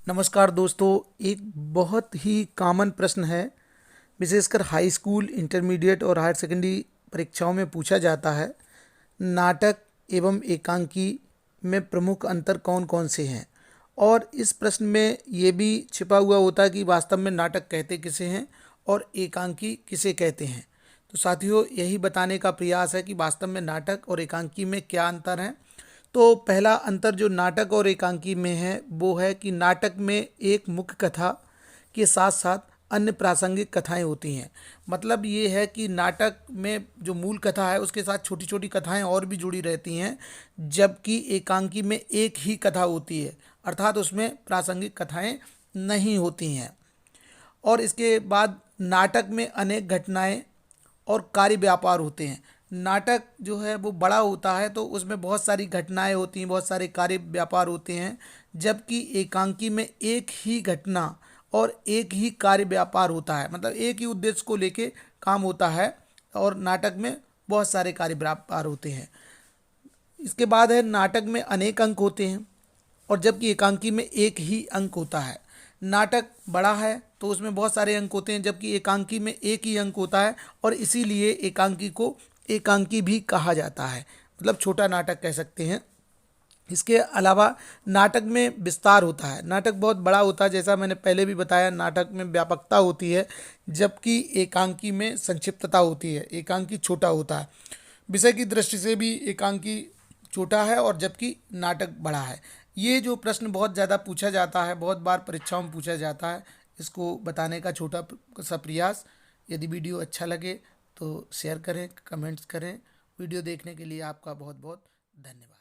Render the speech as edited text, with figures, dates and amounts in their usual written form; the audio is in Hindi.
नमस्कार दोस्तों। एक बहुत ही कॉमन प्रश्न है, विशेषकर हाई स्कूल, इंटरमीडिएट और हायर सेकेंडरी परीक्षाओं में पूछा जाता है। नाटक एवं एकांकी में प्रमुख अंतर कौन कौन से हैं। और इस प्रश्न में ये भी छिपा हुआ होता है कि वास्तव में नाटक कहते किसे हैं और एकांकी किसे कहते हैं। तो साथियों, यही बताने का प्रयास है कि वास्तव में नाटक और एकांकी में क्या अंतर है। तो पहला अंतर जो नाटक और एकांकी में है वो है कि नाटक में एक मुख्य कथा के साथ साथ अन्य प्रासंगिक कथाएं होती हैं। मतलब ये है कि नाटक में जो मूल कथा है उसके साथ छोटी छोटी कथाएं और भी जुड़ी रहती हैं, जबकि एकांकी में एक ही कथा होती है, अर्थात उसमें प्रासंगिक कथाएं नहीं होती हैं। और इसके बाद नाटक में अनेक घटनाएं और कार्य व्यापार होते हैं। नाटक जो है वो बड़ा होता है तो उसमें बहुत सारी घटनाएं होती हैं, बहुत सारे कार्य व्यापार होते हैं, जबकि एकांकी में एक ही घटना और एक ही कार्य व्यापार होता है। मतलब एक ही उद्देश्य को लेके काम होता है और नाटक में बहुत सारे कार्य व्यापार होते हैं। इसके बाद है नाटक में अनेक अंक होते हैं और जबकि एकांकी में एक ही अंक होता है। नाटक बड़ा है तो उसमें बहुत सारे अंक होते हैं, जबकि एकांकी में एक ही अंक होता है और इसीलिए एकांकी को एकांकी भी कहा जाता है, मतलब छोटा नाटक कह सकते हैं। इसके अलावा नाटक में विस्तार होता है। नाटक बहुत बड़ा होता है, जैसा मैंने पहले भी बताया, नाटक में व्यापकता होती है, जबकि एकांकी में संक्षिप्तता होती है। एकांकी छोटा होता है, विषय की दृष्टि से भी एकांकी छोटा है और जबकि नाटक बड़ा है। ये जो प्रश्न बहुत ज़्यादा पूछा जाता है, बहुत बार परीक्षाओं में पूछा जाता है, इसको बताने का छोटा सा प्रयास। यदि वीडियो अच्छा लगे तो शेयर करें, कमेंट्स करें। वीडियो देखने के लिए आपका बहुत बहुत धन्यवाद।